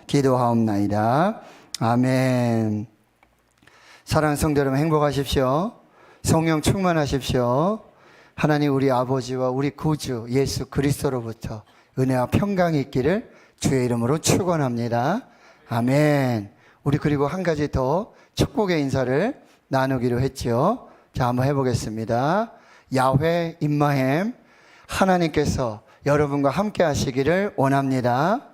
기도하옵나이다. 아멘. 사랑하는 성도 여러분, 행복하십시오. 성령 충만하십시오. 하나님 우리 아버지와 우리 구주 예수 그리스도로부터 은혜와 평강이 있기를 주의 이름으로 축원합니다. 아멘. 우리 그리고 한 가지 더 축복의 인사를 나누기로 했죠. 자, 한번 해보겠습니다. 야훼 임마햄, 하나님께서 여러분과 함께 하시기를 원합니다.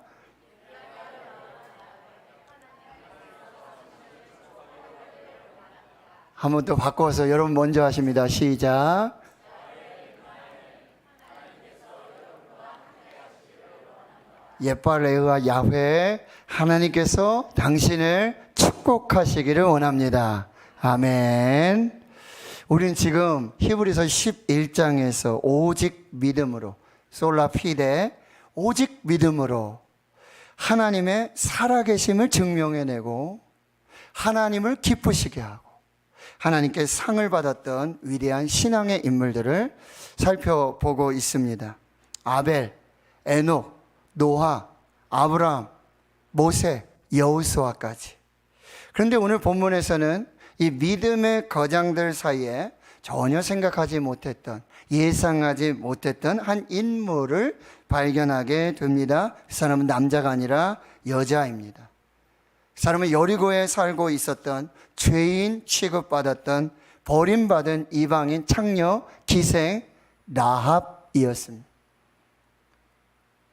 한 번 더 바꿔서 여러분 먼저 하십니다. 시작. 예빨레와 야훼, 하나님께서 당신을 축복하시기를 원합니다. 아멘. 우리는 지금 히브리서 11장에서 오직 믿음으로, 솔라피데, 오직 믿음으로 하나님의 살아계심을 증명해내고 하나님을 기쁘시게 하고 하나님께 상을 받았던 위대한 신앙의 인물들을 살펴보고 있습니다. 아벨, 에녹, 노아, 아브라함, 모세, 여호수아까지. 그런데 오늘 본문에서는 이 믿음의 거장들 사이에 전혀 생각하지 못했던, 예상하지 못했던 한 인물을 발견하게 됩니다. 그 사람은 남자가 아니라 여자입니다. 그 사람은 여리고에 살고 있었던 죄인 취급받았던 버림받은 이방인 창녀 기생 라합이었습니다.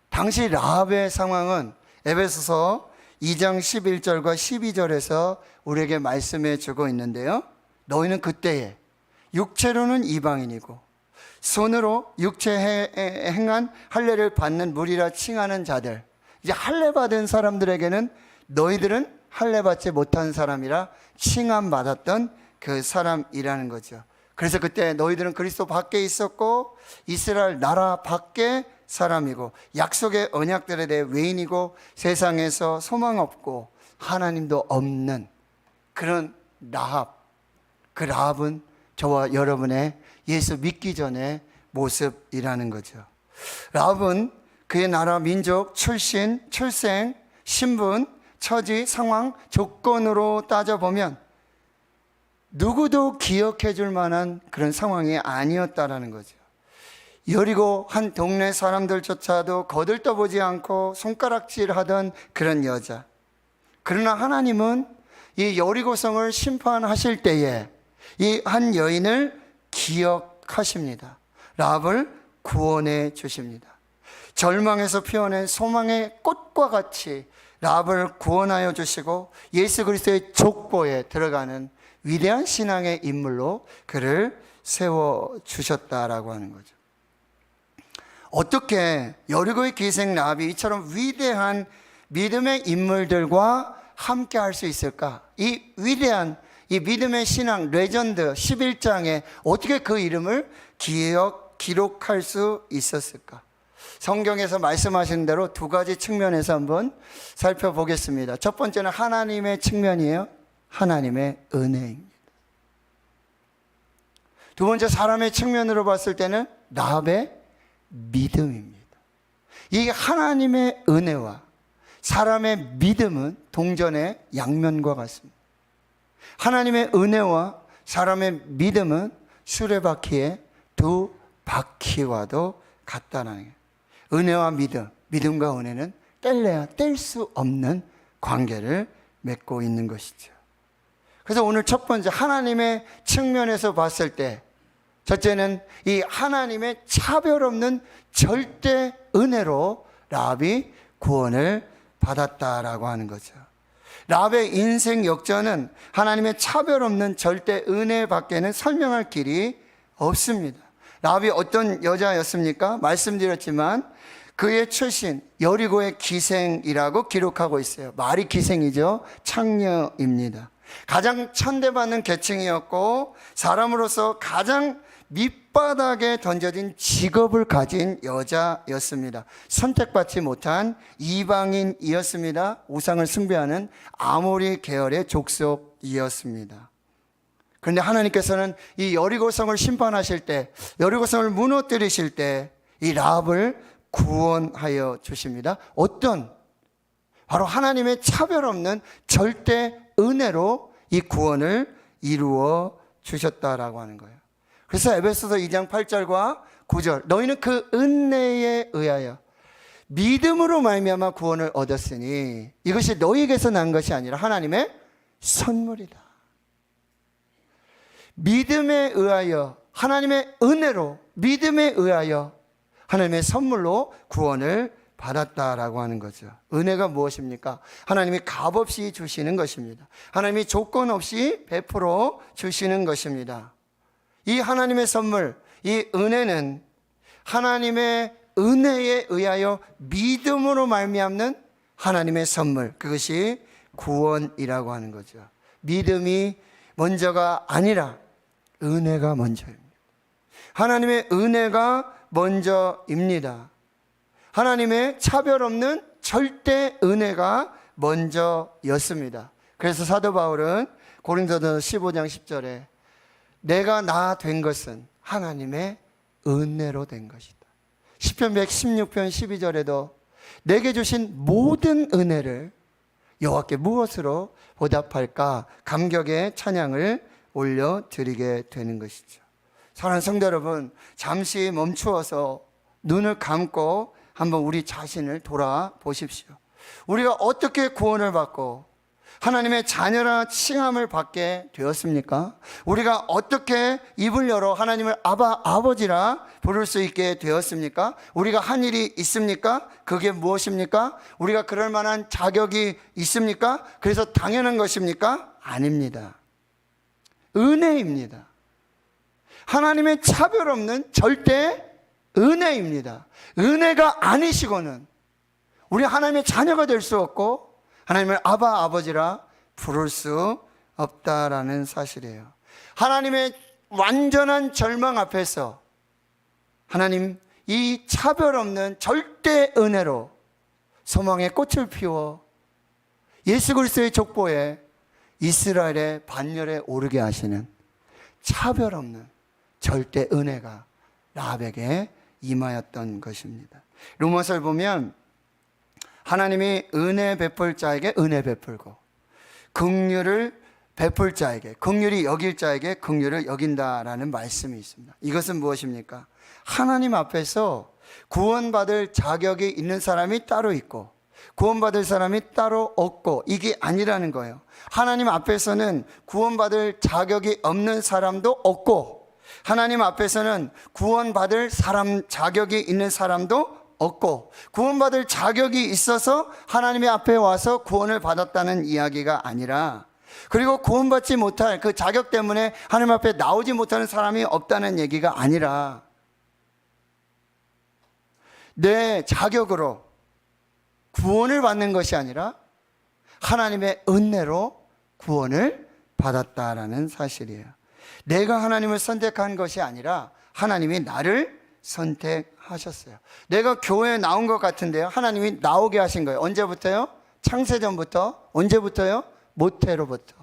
당시 라합의 상황은 에베소서 2장 11절과 12절에서 우리에게 말씀해 주고 있는데요. 너희는 그때에 육체로는 이방인이고 손으로 육체에 행한 할례를 받는 무리라 칭하는 자들, 이제 할례 받은 사람들에게는 너희들은 할례 받지 못한 사람이라 칭함받았던 그 사람이라는 거죠. 그래서 그때 너희들은 그리스도 밖에 있었고 이스라엘 나라 밖에 사람이고 약속의 언약들에 대해 외인이고 세상에서 소망 없고 하나님도 없는 그런 라합. 그 라합은 저와 여러분의 예수 믿기 전의 모습이라는 거죠. 라합은 그의 나라 민족 출신, 출생, 신분, 처지, 상황, 조건으로 따져보면 누구도 기억해 줄 만한 그런 상황이 아니었다라는 거죠. 여리고 한 동네 사람들조차도 거들떠보지 않고 손가락질하던 그런 여자. 그러나 하나님은 이 여리고성을 심판하실 때에 이 한 여인을 기억하십니다. 라합을 구원해 주십니다. 절망에서 피어낸 소망의 꽃과 같이 라합을 구원하여 주시고 예수 그리스도의 족보에 들어가는 위대한 신앙의 인물로 그를 세워주셨다라고 하는 거죠. 어떻게 여리고의 기생 라합이 이처럼 위대한 믿음의 인물들과 함께 할 수 있을까? 이 위대한 이 믿음의 신앙 레전드 11장에 어떻게 그 이름을 기록할 수 있었을까? 성경에서 말씀하신 대로 두 가지 측면에서 한번 살펴보겠습니다. 첫 번째는 하나님의 측면이에요. 하나님의 은혜입니다. 두 번째 사람의 측면으로 봤을 때는 라합의 믿음입니다. 이 하나님의 은혜와 사람의 믿음은 동전의 양면과 같습니다. 하나님의 은혜와 사람의 믿음은 수레바퀴의 두 바퀴와도 같다는 거예요. 은혜와 믿음, 믿음과 은혜는 뗄래야 뗄 수 없는 관계를 맺고 있는 것이죠. 그래서 오늘 첫 번째 하나님의 측면에서 봤을 때 첫째는 이 하나님의 차별 없는 절대 은혜로 라합이 구원을 받았다라고 하는 거죠. 라합의 인생 역전은 하나님의 차별 없는 절대 은혜 밖에는 설명할 길이 없습니다. 라합이 어떤 여자였습니까? 말씀드렸지만 그의 출신 여리고의 기생이라고 기록하고 있어요. 말이 기생이죠. 창녀입니다. 가장 천대받는 계층이었고 사람으로서 가장 밑바닥에 던져진 직업을 가진 여자였습니다. 선택받지 못한 이방인이었습니다. 우상을 숭배하는 아모리 계열의 족속이었습니다. 그런데 하나님께서는 이 여리고성을 심판하실 때, 여리고성을 무너뜨리실 때 이 라합을 구원하여 주십니다. 어떤 바로 하나님의 차별 없는 절대 은혜로 이 구원을 이루어 주셨다라고 하는 거예요. 그래서 에베소서 2장 8절과 9절, 너희는 그 은혜에 의하여 믿음으로 말미암아 구원을 얻었으니 이것이 너희에게서 난 것이 아니라 하나님의 선물이다. 믿음에 의하여, 하나님의 은혜로, 믿음에 의하여 하나님의 선물로 구원을 받았다라고 하는 거죠. 은혜가 무엇입니까? 하나님이 값없이 주시는 것입니다. 하나님이 조건 없이 베풀어 주시는 것입니다. 이 하나님의 선물, 이 은혜는 하나님의 은혜에 의하여 믿음으로 말미암는 하나님의 선물, 그것이 구원이라고 하는 거죠. 믿음이 먼저가 아니라 은혜가 먼저입니다. 하나님의 은혜가 먼저입니다. 하나님의 차별 없는 절대 은혜가 먼저였습니다. 그래서 사도 바울은 고린도전서 15장 10절에 내가 나 된 것은 하나님의 은혜로 된 것이다. 시편 116편 12절에도 내게 주신 모든 은혜를 여호와께 무엇으로 보답할까 감격의 찬양을 올려드리게 되는 것이죠. 사랑하는 성도 여러분, 잠시 멈추어서 눈을 감고 한번 우리 자신을 돌아보십시오. 우리가 어떻게 구원을 받고 하나님의 자녀라 칭함을 받게 되었습니까? 우리가 어떻게 입을 열어 하나님을 아바, 아버지라 부를 수 있게 되었습니까? 우리가 한 일이 있습니까? 그게 무엇입니까? 우리가 그럴 만한 자격이 있습니까? 그래서 당연한 것입니까? 아닙니다. 은혜입니다. 하나님의 차별 없는 절대 은혜입니다. 은혜가 아니시고는 우리 하나님의 자녀가 될 수 없고 하나님을 아바 아버지라 부를 수 없다라는 사실이에요. 하나님의 완전한 절망 앞에서 하나님 이 차별 없는 절대 은혜로 소망의 꽃을 피워 예수 그리스도의 족보에 이스라엘의 반열에 오르게 하시는 차별 없는 절대 은혜가 라합에게 임하였던 것입니다. 로마서를 보면 하나님이 은혜 베풀 자에게 은혜 베풀고 긍휼을 베풀 자에게, 긍휼이 여길 자에게 긍휼을 여긴다라는 말씀이 있습니다. 이것은 무엇입니까? 하나님 앞에서 구원받을 자격이 있는 사람이 따로 있고 구원받을 사람이 따로 없고 이게 아니라는 거예요. 하나님 앞에서는 구원받을 자격이 없는 사람도 없고 하나님 앞에서는 구원받을 사람 자격이 있는 사람도 없고 구원받을 자격이 있어서 하나님의 앞에 와서 구원을 받았다는 이야기가 아니라 그리고 구원받지 못할 그 자격 때문에 하나님 앞에 나오지 못하는 사람이 없다는 얘기가 아니라 내 자격으로 구원을 받는 것이 아니라 하나님의 은혜로 구원을 받았다라는 사실이에요. 내가 하나님을 선택한 것이 아니라 하나님이 나를 선택하셨어요. 내가 교회에 나온 것 같은데요, 하나님이 나오게 하신 거예요. 언제부터요? 창세전부터. 언제부터요? 모태로부터.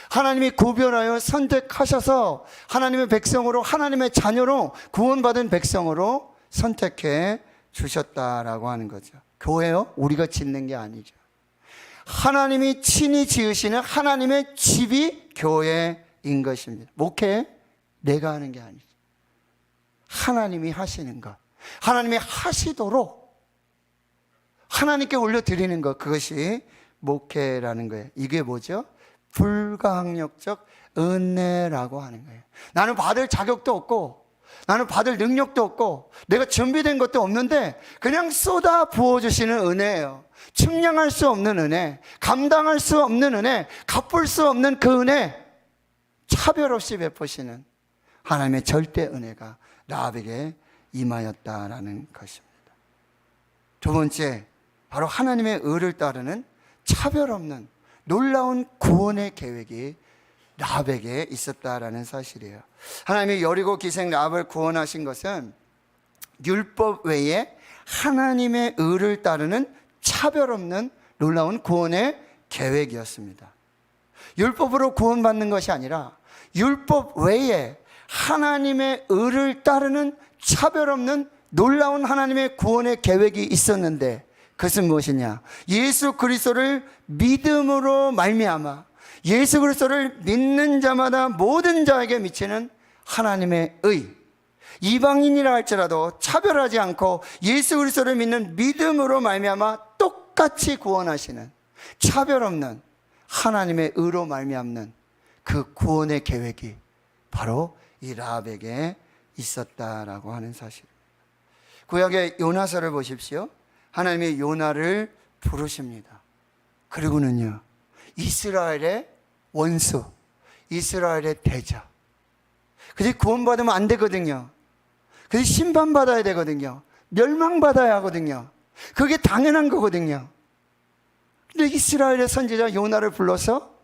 하나님이 구별하여 선택하셔서 하나님의 백성으로, 하나님의 자녀로, 구원받은 백성으로 선택해 주셨다라고 하는 거죠. 교회요? 우리가 짓는 게 아니죠. 하나님이 친히 지으시는 하나님의 집이 교회인 것입니다. 목회 내가 하는 게 아니죠. 하나님이 하시는 것, 하나님이 하시도록 하나님께 올려드리는 것, 그것이 목회라는 거예요. 이게 뭐죠? 불가항력적 은혜라고 하는 거예요. 나는 받을 자격도 없고 나는 받을 능력도 없고 내가 준비된 것도 없는데 그냥 쏟아 부어주시는 은혜예요. 측량할 수 없는 은혜, 감당할 수 없는 은혜, 갚을 수 없는 그 은혜, 차별 없이 베푸시는 하나님의 절대 은혜가 라합에게 임하였다라는 것입니다. 두 번째, 바로 하나님의 의를 따르는 차별 없는 놀라운 구원의 계획이 라합에게 있었다라는 사실이에요. 하나님이 여리고 기생 라합을 구원하신 것은 율법 외에 하나님의 의를 따르는 차별 없는 놀라운 구원의 계획이었습니다. 율법으로 구원받는 것이 아니라 율법 외에 하나님의 의를 따르는 차별 없는 놀라운 하나님의 구원의 계획이 있었는데 그것은 무엇이냐? 예수 그리스도를 믿음으로 말미암아 예수 그리스도를 믿는 자마다 모든 자에게 미치는 하나님의 의, 이방인이라 할지라도 차별하지 않고 예수 그리스도를 믿는 믿음으로 말미암아 똑같이 구원하시는 차별 없는 하나님의 의로 말미암는 그 구원의 계획이 바로 이 라합에게 있었다라고 하는 사실입니다. 구약의 요나서를 보십시오. 하나님이 요나를 부르십니다. 그리고는요, 이스라엘의 원수, 이스라엘의 대적, 그들이 구원받으면 안 되거든요. 그들이 심판받아야 되거든요. 멸망받아야 하거든요. 그게 당연한 거거든요. 근데 이스라엘의 선지자 요나를 불러서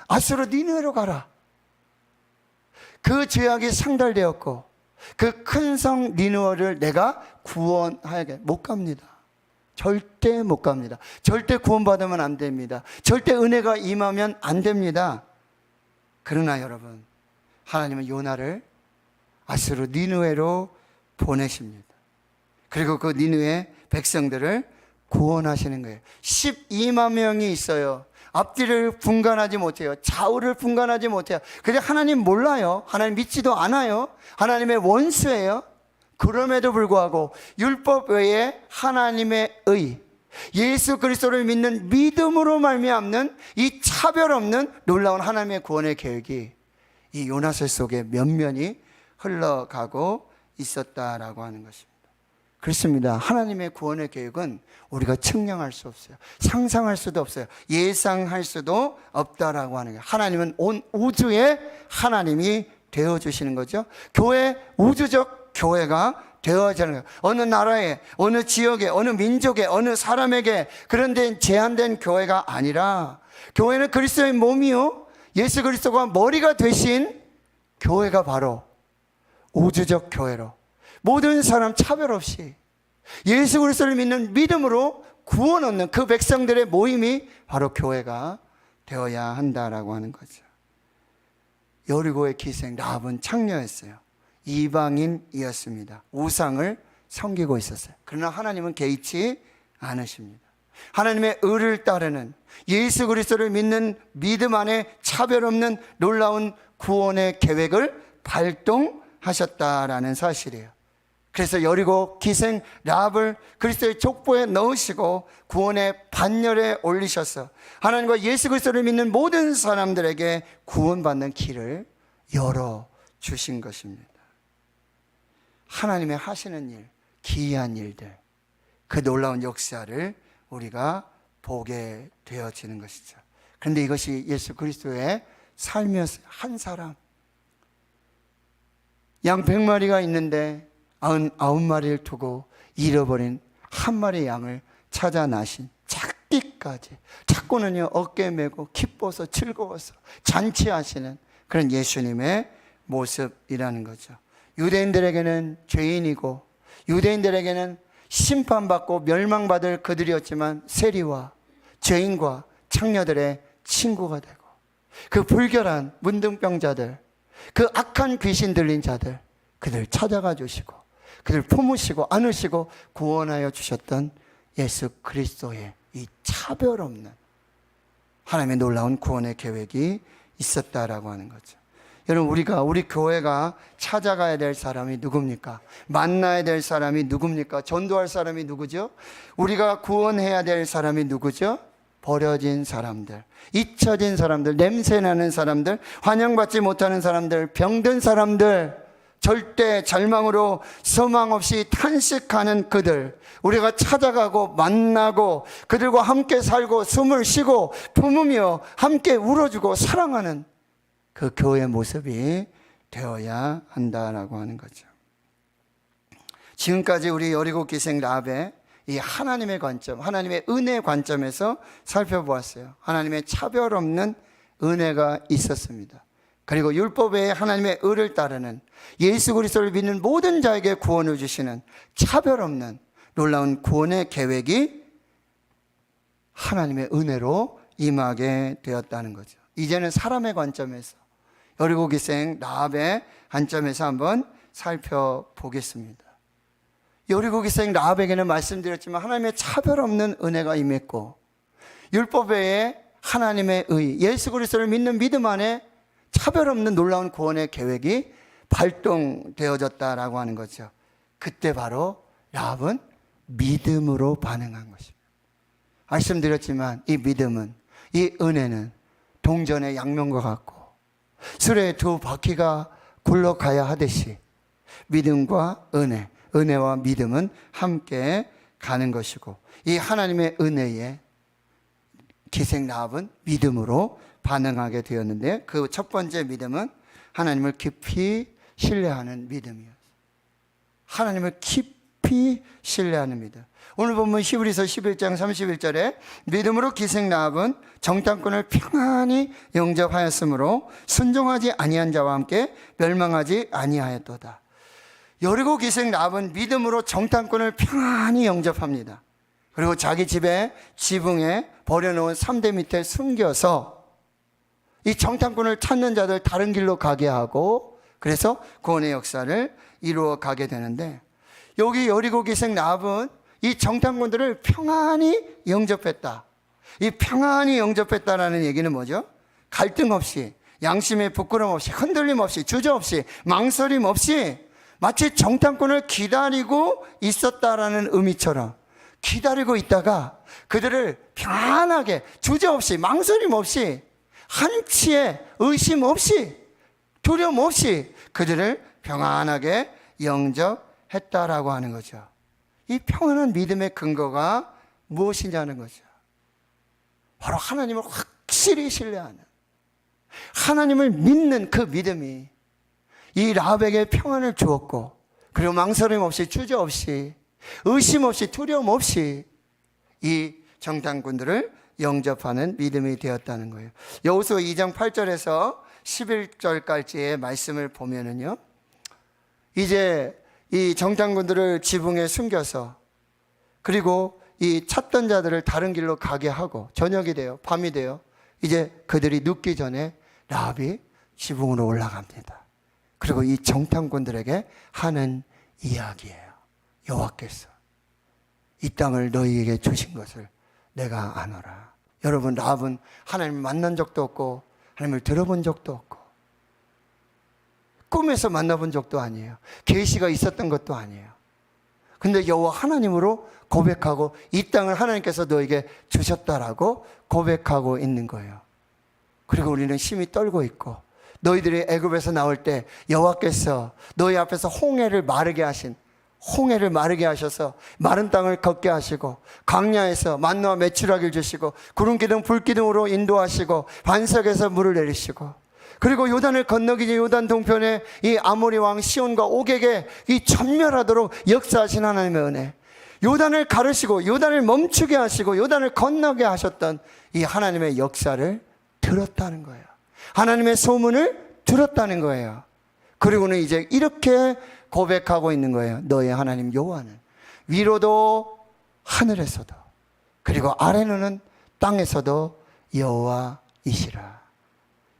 아수르 니느웨로 가라. 그 죄악이 상달되었고 그 큰 성 니느웨를 내가 구원하게. 못 갑니다. 절대 못 갑니다. 절대 구원받으면 안 됩니다. 절대 은혜가 임하면 안 됩니다. 그러나 여러분, 하나님은 요나를 아수르 니느웨로 보내십니다. 그리고 그 니느웨 백성들을 구원하시는 거예요. 12만 명이 있어요. 앞뒤를 분간하지 못해요. 좌우를 분간하지 못해요. 근데 하나님 몰라요. 하나님 믿지도 않아요. 하나님의 원수예요. 그럼에도 불구하고 율법 외에 하나님의 의, 예수 그리스도를 믿는 믿음으로 말미암는 이 차별 없는 놀라운 하나님의 구원의 계획이 이 요나서 속에 면면이 흘러가고 있었다라고 하는 것입니다. 그렇습니다. 하나님의 구원의 계획은 우리가 측량할 수 없어요. 상상할 수도 없어요. 예상할 수도 없다라고 하는 거예요. 하나님은 온 우주의 하나님이 되어주시는 거죠. 교회, 우주적 교회가 되어지는 거예요. 어느 나라에, 어느 지역에, 어느 민족에, 어느 사람에게 그런 데 제한된 교회가 아니라 교회는 그리스도의 몸이요, 예수 그리스도가 머리가 되신 교회가 바로 우주적 교회로 모든 사람 차별 없이 예수 그리스도를 믿는 믿음으로 구원 얻는 그 백성들의 모임이 바로 교회가 되어야 한다라고 하는 거죠. 여리고의 기생 라합은 창녀였어요. 이방인이었습니다. 우상을 섬기고 있었어요. 그러나 하나님은 개의치 않으십니다. 하나님의 의를 따르는 예수 그리스도를 믿는 믿음 안에 차별 없는 놀라운 구원의 계획을 발동하셨다라는 사실이에요. 그래서 여리고 기생 라합을 그리스도의 족보에 넣으시고 구원의 반열에 올리셔서 하나님과 예수 그리스도를 믿는 모든 사람들에게 구원받는 길을 열어주신 것입니다. 하나님의 하시는 일, 기이한 일들, 그 놀라운 역사를 우리가 보게 되어지는 것이죠. 그런데 이것이 예수 그리스도의 삶이었어요. 한 사람, 양 100마리가 있는데 99마리를 두고 잃어버린 한 마리 양을 찾아 나신, 찾기까지, 찾고는요 어깨 메고 기뻐서 즐거워서 잔치하시는 그런 예수님의 모습이라는 거죠. 유대인들에게는 죄인이고 유대인들에게는 심판받고 멸망받을 그들이었지만 세리와 죄인과 창녀들의 친구가 되고 그 불결한 문둥병자들, 그 악한 귀신 들린 자들, 그들 찾아가 주시고 그들 품으시고 안으시고 구원하여 주셨던 예수 그리스도의 이 차별 없는 하나님의 놀라운 구원의 계획이 있었다라고 하는 거죠. 여러분, 우리 교회가 찾아가야 될 사람이 누굽니까? 만나야 될 사람이 누굽니까? 전도할 사람이 누구죠? 우리가 구원해야 될 사람이 누구죠? 버려진 사람들, 잊혀진 사람들, 냄새나는 사람들, 환영받지 못하는 사람들, 병든 사람들, 절대 절망으로 소망 없이 탄식하는 그들, 우리가 찾아가고 만나고 그들과 함께 살고 숨을 쉬고 품으며 함께 울어주고 사랑하는 그 교회의 모습이 되어야 한다라고 하는 거죠. 지금까지 우리 여리고 기생 라합의 이 하나님의 관점, 하나님의 은혜의 관점에서 살펴보았어요. 하나님의 차별 없는 은혜가 있었습니다. 그리고 율법 외에 하나님의 의를 따르는 예수 그리스도를 믿는 모든 자에게 구원을 주시는 차별 없는 놀라운 구원의 계획이 하나님의 은혜로 임하게 되었다는 거죠. 이제는 사람의 관점에서, 여리고 기생 라합의 관점에서 한번 살펴보겠습니다. 여리고 기생 라합에게는 말씀드렸지만 하나님의 차별 없는 은혜가 임했고, 율법 외에 하나님의 의, 예수 그리스도를 믿는 믿음 안에 차별 없는 놀라운 구원의 계획이 발동되어졌다라고 하는 거죠. 그때 바로 라합은 믿음으로 반응한 것입니다. 말씀드렸지만 이 믿음은, 이 은혜는 동전의 양면과 같고 수레의 두 바퀴가 굴러가야 하듯이 믿음과 은혜, 은혜와 믿음은 함께 가는 것이고, 이 하나님의 은혜에 기생 라합은 믿음으로 반응하게 되었는데, 그 첫 번째 믿음은 하나님을 깊이 신뢰하는 믿음이었어요. 하나님을 깊이 신뢰하는 믿음. 오늘 본문 히브리서 11장 31절에 믿음으로 기생 라합은 정탐꾼을 평안히 영접하였으므로 순종하지 아니한 자와 함께 멸망하지 아니하였도다. 여리고 기생 라합은 믿음으로 정탐꾼을 평안히 영접합니다. 그리고 자기 집에 지붕에 버려놓은 삼대 밑에 숨겨서 이 정탐꾼을 찾는 자들 다른 길로 가게 하고, 그래서 구원의 역사를 이루어 가게 되는데, 여기 여리고 기생 라합은 이 정탐꾼들을 평안히 영접했다. 이 평안히 영접했다라는 얘기는 뭐죠? 갈등 없이, 양심의 부끄럼 없이, 흔들림 없이, 주저 없이, 망설임 없이 마치 정탐꾼을 기다리고 있었다라는 의미처럼 기다리고 있다가 그들을 평안하게, 주저 없이, 망설임 없이, 한치의 의심 없이, 두려움 없이 그들을 평안하게 영접했다라고 하는 거죠. 이 평안한 믿음의 근거가 무엇이냐는 거죠. 바로 하나님을 확실히 신뢰하는, 하나님을 믿는 그 믿음이 이 라합에게 평안을 주었고, 그리고 망설임 없이, 주저 없이, 의심 없이, 두려움 없이 이 정탐꾼들을 영접하는 믿음이 되었다는 거예요. 여호수아 2장 8절에서 11절까지의 말씀을 보면은요, 이제 이 정탐꾼들을 지붕에 숨겨서, 그리고 이 찾던 자들을 다른 길로 가게 하고, 저녁이 돼요, 밤이 돼요. 이제 그들이 눕기 전에 라합이 지붕으로 올라갑니다. 그리고 이 정탐꾼들에게 하는 이야기예요. 여호와께서 이 땅을 너희에게 주신 것을 내가 아노라. 여러분, 라합은 하나님을 만난 적도 없고 하나님을 들어본 적도 없고 꿈에서 만나본 적도 아니에요. 계시가 있었던 것도 아니에요. 근데 여호와 하나님으로 고백하고 이 땅을 하나님께서 너에게 주셨다라고 고백하고 있는 거예요. 그리고 우리는 심히 떨고 있고, 너희들이 애굽에서 나올 때 여호와께서 너희 앞에서 홍해를 마르게 하셔서 마른 땅을 걷게 하시고, 광야에서 만나와 메추라기를 주시고, 구름 기둥 불 기둥으로 인도하시고, 반석에서 물을 내리시고, 그리고 요단을 건너기지 요단 동편에 이 아모리 왕 시온과 옥에게 이 전멸하도록 역사하신 하나님의 은혜, 요단을 가르시고 요단을 멈추게 하시고 요단을 건너게 하셨던 이 하나님의 역사를 들었다는 거예요. 하나님의 소문을 들었다는 거예요. 그리고는 이제 이렇게 고백하고 있는 거예요. 너의 하나님 여호와는 위로도 하늘에서도, 그리고 아래로는 땅에서도 여호와이시라.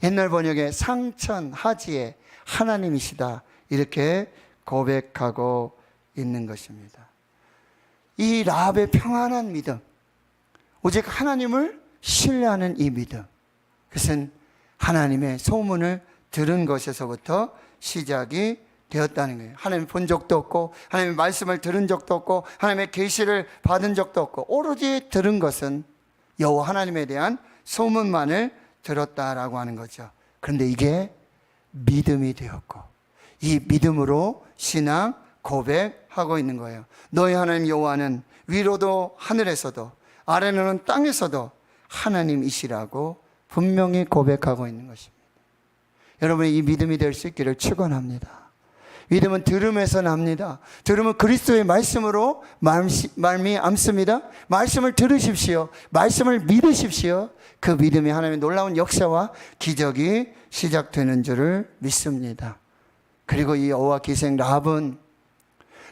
옛날 번역에 상천하지의 하나님이시다, 이렇게 고백하고 있는 것입니다. 이 라합의 평안한 믿음, 오직 하나님을 신뢰하는 이 믿음, 그것은 하나님의 소문을 들은 것에서부터 시작이 되었다는 거예요. 하나님 본 적도 없고, 하나님의 말씀을 들은 적도 없고, 하나님의 계시를 받은 적도 없고, 오로지 들은 것은 여호와 하나님에 대한 소문만을 들었다라고 하는 거죠. 그런데 이게 믿음이 되었고, 이 믿음으로 신앙 고백하고 있는 거예요. 너희 하나님 여호와는 위로도 하늘에서도 아래로는 땅에서도 하나님이시라고 분명히 고백하고 있는 것입니다. 여러분이 이 믿음이 될 수 있기를 축원합니다. 믿음은 들음에서 납니다. 들음은 그리스도의 말씀으로 말미암습니다. 말씀을 들으십시오. 말씀을 믿으십시오. 그 믿음이 하나님의 놀라운 역사와 기적이 시작되는 줄을 믿습니다. 그리고 이 여호와 기생 라합은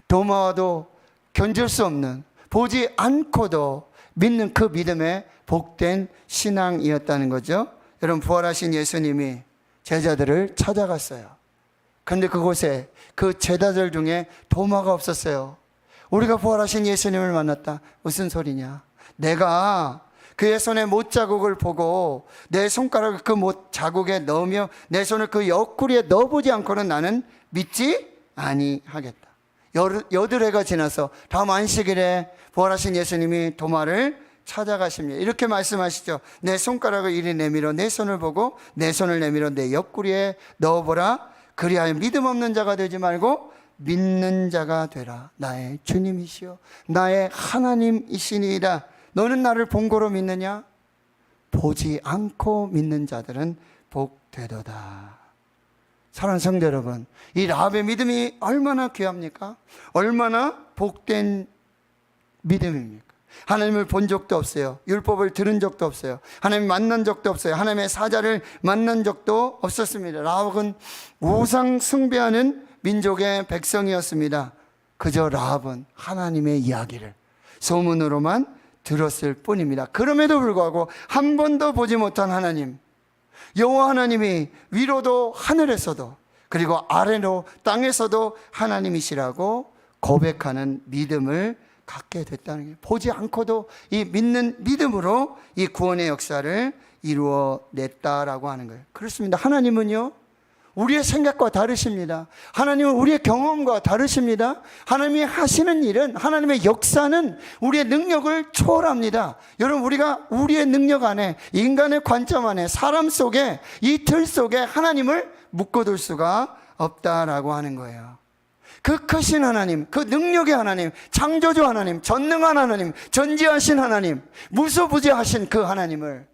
도마와도 견줄 수 없는, 보지 않고도 믿는 그 믿음의 복된 신앙이었다는 거죠. 여러분, 부활하신 예수님이 제자들을 찾아갔어요. 그런데 그곳에 그 제자들 중에 도마가 없었어요. 우리가 부활하신 예수님을 만났다. 무슨 소리냐? 내가 그의 손에 못 자국을 보고 내 손가락을 그 못 자국에 넣으며 내 손을 그 옆구리에 넣어보지 않고는 나는 믿지 아니하겠다. 여드레가 지나서 다음 안식일에 부활하신 예수님이 도마를 찾아가십니다. 이렇게 말씀하시죠. 내 손가락을 이리 내밀어 내 손을 보고 내 손을 내밀어 내 옆구리에 넣어보라. 그리하여 믿음 없는 자가 되지 말고 믿는 자가 되라. 나의 주님이시여 나의 하나님이시니이다. 너는 나를 본고로 믿느냐? 보지 않고 믿는 자들은 복되도다. 사랑하는 성도 여러분, 이 라합의 믿음이 얼마나 귀합니까? 얼마나 복된 믿음입니까? 하나님을 본 적도 없어요. 율법을 들은 적도 없어요. 하나님 만난 적도 없어요. 하나님의 사자를 만난 적도 없었습니다. 라합은 우상 숭배하는 민족의 백성이었습니다. 그저 라합은 하나님의 이야기를 소문으로만 들었을 뿐입니다. 그럼에도 불구하고 한 번도 보지 못한 하나님, 여호와 하나님이 위로도 하늘에서도 그리고 아래로 땅에서도 하나님이시라고 고백하는 믿음을 갖게 됐다는 게, 보지 않고도 이 믿는 믿음으로 이 구원의 역사를 이루어냈다라고 하는 거예요. 그렇습니다. 하나님은요, 우리의 생각과 다르십니다. 하나님은 우리의 경험과 다르십니다. 하나님이 하시는 일은, 하나님의 역사는 우리의 능력을 초월합니다. 여러분, 우리가 우리의 능력 안에, 인간의 관점 안에, 사람 속에, 이 틀 속에 하나님을 묶어둘 수가 없다라고 하는 거예요. 그 크신 하나님, 그 능력의 하나님, 창조주 하나님, 전능한 하나님, 전지하신 하나님, 무소부지하신 그 하나님을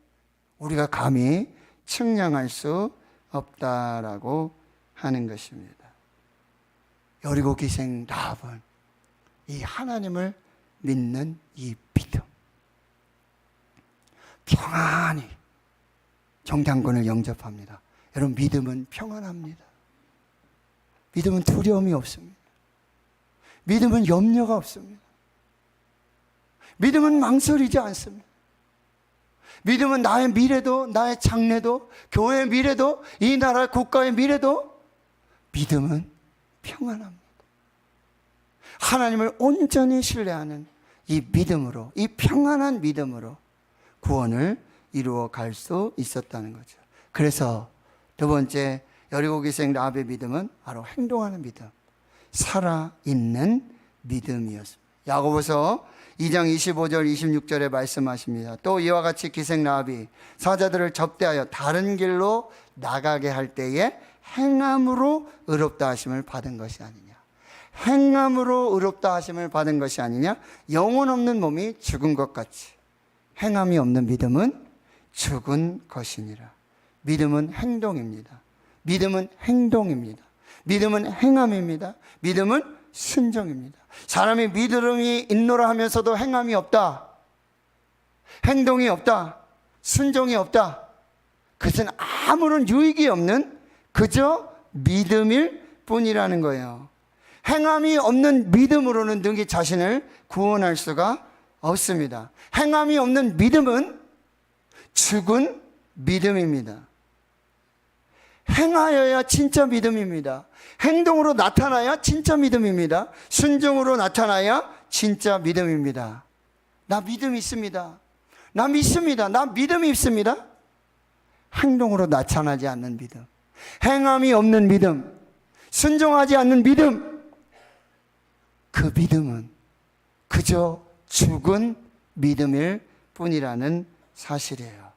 우리가 감히 측량할 수 없다라고 하는 것입니다. 여리고 기생 라합은 이 하나님을 믿는 이 믿음, 평안히 정탐꾼을 영접합니다. 여러분, 믿음은 평안합니다. 믿음은 두려움이 없습니다. 믿음은 염려가 없습니다. 믿음은 망설이지 않습니다. 믿음은 나의 미래도, 나의 장래도, 교회의 미래도, 이 나라 국가의 미래도 믿음은 평안합니다. 하나님을 온전히 신뢰하는 이 믿음으로, 이 평안한 믿음으로 구원을 이루어 갈 수 있었다는 거죠. 그래서 두 번째, 여리고 기생 라합의 믿음은 바로 행동하는 믿음, 살아있는 믿음이었습니다. 야고보서 2장 25절 26절에 말씀하십니다. 또 이와 같이 기생 라합이 사자들을 접대하여 다른 길로 나가게 할 때에 행함으로 의롭다 하심을 받은 것이 아니냐. 행함으로 의롭다 하심을 받은 것이 아니냐. 영혼 없는 몸이 죽은 것 같이 행함이 없는 믿음은 죽은 것이니라. 믿음은 행동입니다. 믿음은 행동입니다. 믿음은 행함입니다. 믿음은 순종입니다. 사람이 믿음이 있노라 하면서도 행함이 없다, 행동이 없다, 순종이 없다, 그것은 아무런 유익이 없는 그저 믿음일 뿐이라는 거예요. 행함이 없는 믿음으로는 능히 자신을 구원할 수가 없습니다. 행함이 없는 믿음은 죽은 믿음입니다. 행하여야 진짜 믿음입니다. 행동으로 나타나야 진짜 믿음입니다. 순종으로 나타나야 진짜 믿음입니다. 나 믿음 있습니다. 나 믿습니다. 나 믿음이 있습니다. 행동으로 나타나지 않는 믿음, 행함이 없는 믿음, 순종하지 않는 믿음, 그 믿음은 그저 죽은 믿음일 뿐이라는 사실이에요.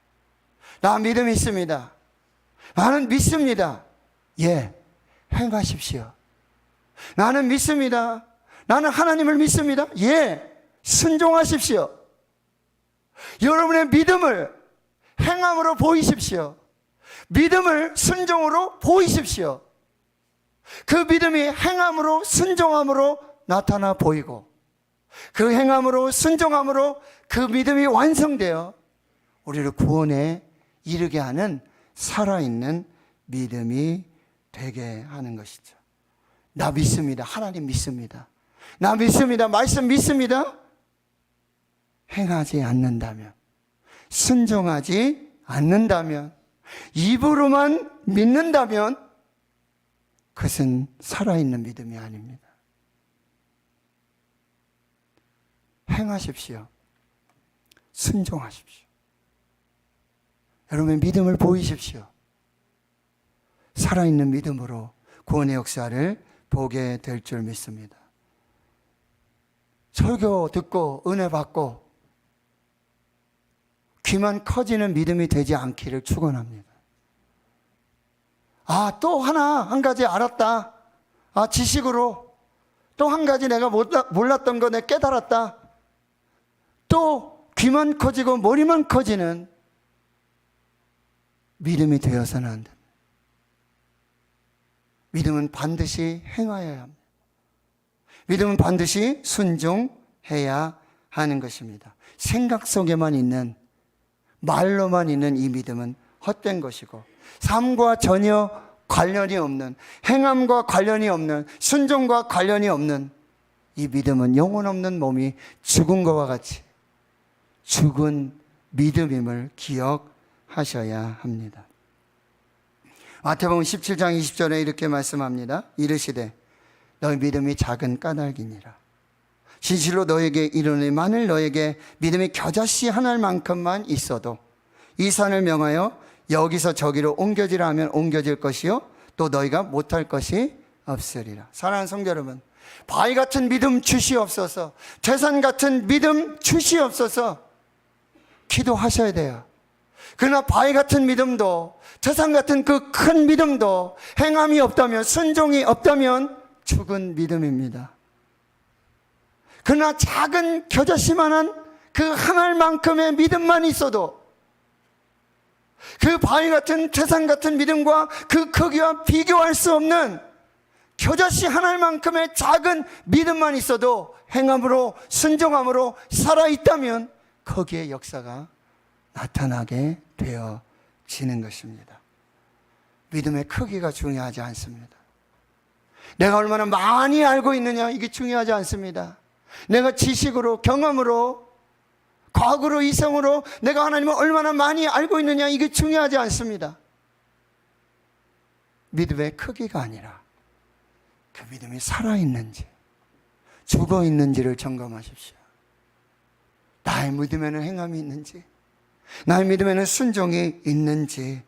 나 믿음 있습니다. 나는 믿습니다. 예, 행하십시오. 나는 믿습니다. 나는 하나님을 믿습니다. 예, 순종하십시오. 여러분의 믿음을 행함으로 보이십시오. 믿음을 순종으로 보이십시오. 그 믿음이 행함으로 순종함으로 나타나 보이고, 그 행함으로 순종함으로 그 믿음이 완성되어 우리를 구원에 이르게 하는 살아있는 믿음이 되게 하는 것이죠. 나 믿습니다. 하나님 믿습니다. 나 믿습니다. 말씀 믿습니다. 행하지 않는다면, 순종하지 않는다면, 입으로만 믿는다면 그것은 살아있는 믿음이 아닙니다. 행하십시오. 순종하십시오. 여러분의 믿음을 보이십시오. 살아있는 믿음으로 구원의 역사를 보게 될 줄 믿습니다. 설교 듣고 은혜 받고 귀만 커지는 믿음이 되지 않기를 축원합니다. 또 한 가지 알았다. 지식으로 또 한 가지 내가 몰랐던 거 내가 깨달았다. 또 귀만 커지고 머리만 커지는 믿음이 되어서는 안 됩니다. 믿음은 반드시 행하여야 합니다. 믿음은 반드시 순종해야 하는 것입니다. 생각 속에만 있는, 말로만 있는 이 믿음은 헛된 것이고, 삶과 전혀 관련이 없는, 행함과 관련이 없는, 순종과 관련이 없는 이 믿음은 영혼 없는 몸이 죽은 것과 같이 죽은 믿음임을 기억하셔야 합니다. 마태복음 17장 20절에 이렇게 말씀합니다. 이르시되 너희 믿음이 작은 까닭이니라. 진실로 너에게 이르노니 만일 너에게 믿음이 겨자씨 하나만큼만 있어도 이 산을 명하여 여기서 저기로 옮겨지라 하면 옮겨질 것이요 또 너희가 못할 것이 없으리라. 사랑하는 성도 여러분, 바위 같은 믿음 주시옵소서, 태산 같은 믿음 주시옵소서 기도하셔야 돼요. 그러나 바위 같은 믿음도, 태산 같은 그 큰 믿음도 행함이 없다면, 순종이 없다면 죽은 믿음입니다. 그러나 작은 겨자씨만한 그 한 알만큼의 믿음만 있어도 그 바위 같은 태산 같은 믿음과 그 크기와 비교할 수 없는 겨자씨 한 알만큼의 작은 믿음만 있어도 행함으로, 순종함으로 살아있다면 거기에 역사가 나타나게 되어지는 것입니다. 믿음의 크기가 중요하지 않습니다. 내가 얼마나 많이 알고 있느냐, 이게 중요하지 않습니다. 내가 지식으로, 경험으로, 과거로, 이성으로 내가 하나님을 얼마나 많이 알고 있느냐, 이게 중요하지 않습니다. 믿음의 크기가 아니라 그 믿음이 살아있는지 죽어있는지를 점검하십시오. 나의 믿음에는 행함이 있는지, 나의 믿음에는 순종이 있는지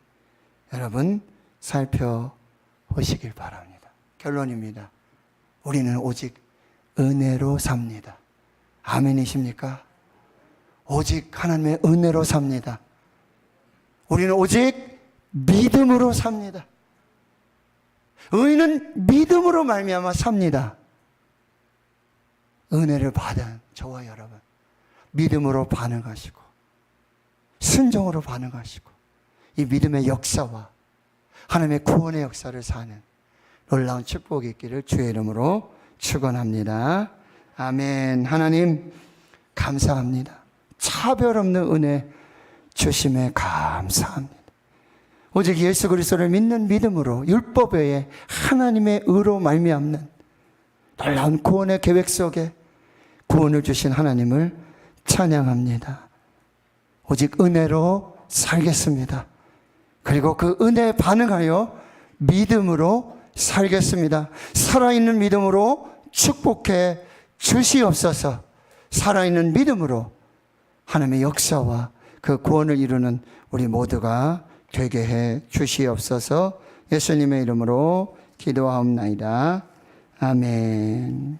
여러분 살펴보시길 바랍니다. 결론입니다. 우리는 오직 은혜로 삽니다. 아멘이십니까? 오직 하나님의 은혜로 삽니다. 우리는 오직 믿음으로 삽니다. 의인은 믿음으로 말미암아 삽니다. 은혜를 받은 저와 여러분, 믿음으로 반응하시고 순종으로 반응하시고 이 믿음의 역사와 하나님의 구원의 역사를 사는 놀라운 축복이 있기를 주의 이름으로 축원합니다. 아멘. 하나님 감사합니다. 차별 없는 은혜 주심에 감사합니다. 오직 예수 그리스도를 믿는 믿음으로 율법 외에 하나님의 의로 말미암는 놀라운 구원의 계획 속에 구원을 주신 하나님을 찬양합니다. 오직 은혜로 살겠습니다. 그리고 그 은혜에 반응하여 믿음으로 살겠습니다. 살아있는 믿음으로 축복해 주시옵소서. 살아있는 믿음으로 하나님의 역사와 그 구원을 이루는 우리 모두가 되게 해 주시옵소서. 예수님의 이름으로 기도하옵나이다. 아멘.